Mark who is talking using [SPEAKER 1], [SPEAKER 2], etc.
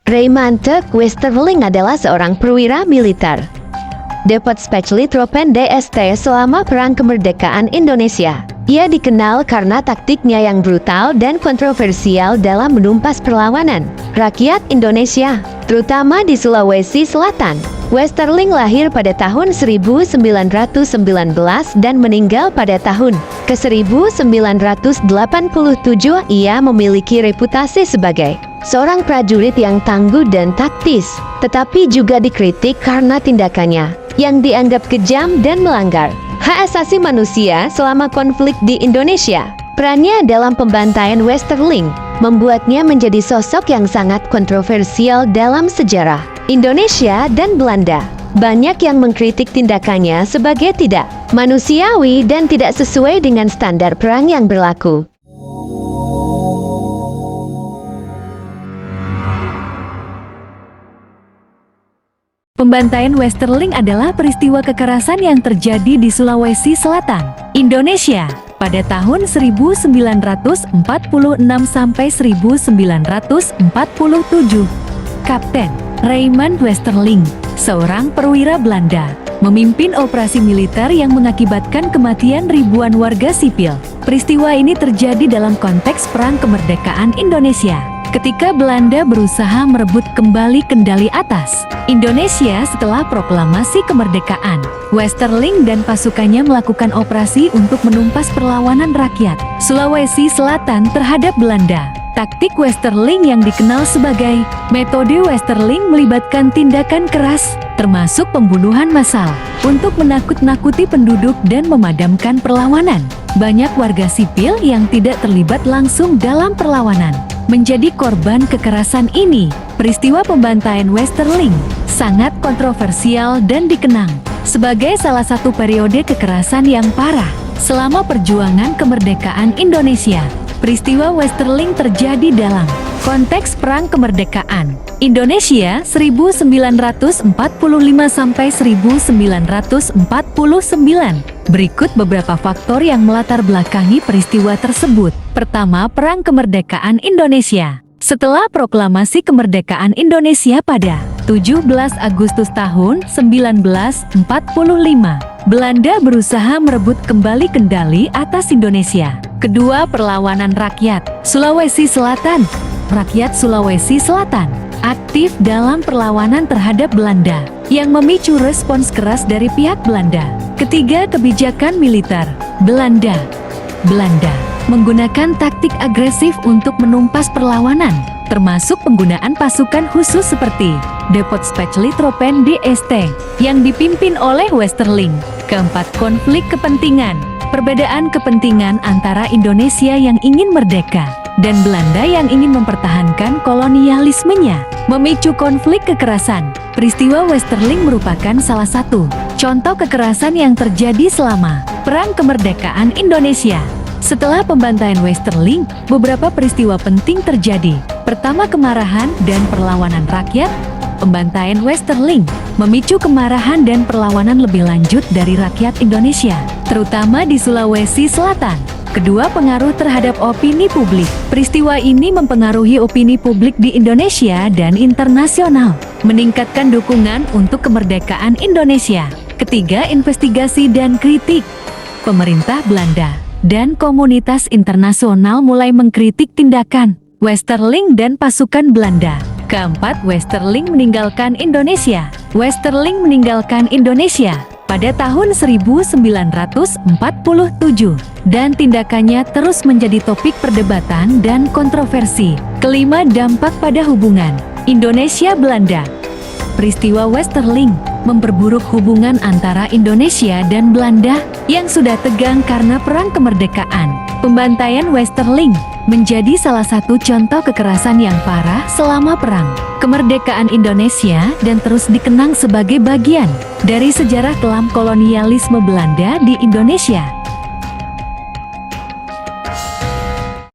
[SPEAKER 1] Raymante Westerling adalah seorang perwira militer. Dapat Specially Tropen DST selama Perang Kemerdekaan Indonesia. Ia dikenal karena taktiknya yang brutal dan kontroversial dalam menumpas perlawanan rakyat Indonesia, terutama di Sulawesi Selatan. Westerling lahir pada tahun 1919 dan meninggal pada tahun ke-1987. Ia memiliki reputasi sebagai seorang prajurit yang tangguh dan taktis, tetapi juga dikritik karena tindakannya yang dianggap kejam dan melanggar hak asasi manusia selama konflik di Indonesia. Perannya dalam pembantaian Westerling membuatnya menjadi sosok yang sangat kontroversial dalam sejarah Indonesia dan Belanda. Banyak yang mengkritik tindakannya sebagai tidak manusiawi dan tidak sesuai dengan standar perang yang berlaku.
[SPEAKER 2] Pembantaian Westerling adalah peristiwa kekerasan yang terjadi di Sulawesi Selatan, Indonesia, pada tahun 1946 sampai 1947. Kapten Raymond Westerling, seorang perwira Belanda, memimpin operasi militer yang mengakibatkan kematian ribuan warga sipil. Peristiwa ini terjadi dalam konteks Perang Kemerdekaan Indonesia, ketika Belanda berusaha merebut kembali kendali atas Indonesia setelah proklamasi kemerdekaan. Westerling dan pasukannya melakukan operasi untuk menumpas perlawanan rakyat Sulawesi Selatan terhadap Belanda. Taktik Westerling yang dikenal sebagai metode Westerling melibatkan tindakan keras, termasuk pembunuhan massal, untuk menakut-nakuti penduduk dan memadamkan perlawanan. Banyak warga sipil yang tidak terlibat langsung dalam perlawanan menjadi korban kekerasan ini. Peristiwa pembantaian Westerling sangat kontroversial dan dikenang sebagai salah satu periode kekerasan yang parah selama perjuangan kemerdekaan Indonesia. Peristiwa Westerling terjadi dalam konteks Perang Kemerdekaan Indonesia 1945 sampai 1949. Berikut beberapa faktor yang melatar belakangi peristiwa tersebut. Pertama, Perang Kemerdekaan Indonesia. Setelah proklamasi kemerdekaan Indonesia pada 17 Agustus tahun 1945, Belanda berusaha merebut kembali kendali atas Indonesia. Kedua, perlawanan rakyat Sulawesi Selatan. Rakyat Sulawesi Selatan aktif dalam perlawanan terhadap Belanda yang memicu respons keras dari pihak Belanda. Ketiga, kebijakan militer Belanda. Belanda menggunakan taktik agresif untuk menumpas perlawanan, termasuk penggunaan pasukan khusus seperti Depot Specially Tropen DST yang dipimpin oleh Westerling. Keempat, konflik kepentingan. Perbedaan kepentingan antara Indonesia yang ingin merdeka dan Belanda yang ingin mempertahankan kolonialismenya memicu konflik kekerasan. Peristiwa Westerling merupakan salah satu contoh kekerasan yang terjadi selama Perang Kemerdekaan Indonesia. Setelah pembantaian Westerling, beberapa peristiwa penting terjadi. Pertama, kemarahan dan perlawanan rakyat. Pembantaian Westerling memicu kemarahan dan perlawanan lebih lanjut dari rakyat Indonesia, terutama di Sulawesi Selatan. Kedua, pengaruh terhadap opini publik. Peristiwa ini mempengaruhi opini publik di Indonesia dan internasional, meningkatkan dukungan untuk kemerdekaan Indonesia. Ketiga, investigasi dan kritik. Pemerintah Belanda dan komunitas internasional mulai mengkritik tindakan Westerling dan pasukan Belanda. Keempat, Westerling meninggalkan Indonesia. Westerling meninggalkan Indonesia pada tahun 1947 dan tindakannya terus menjadi topik perdebatan dan kontroversi. Kelima, dampak pada hubungan Indonesia-Belanda. Peristiwa Westerling memperburuk hubungan antara Indonesia dan Belanda yang sudah tegang karena Perang Kemerdekaan. Pembantaian Westerling menjadi salah satu contoh kekerasan yang parah selama Perang Kemerdekaan Indonesia dan terus dikenang sebagai bagian dari sejarah kelam kolonialisme Belanda di Indonesia.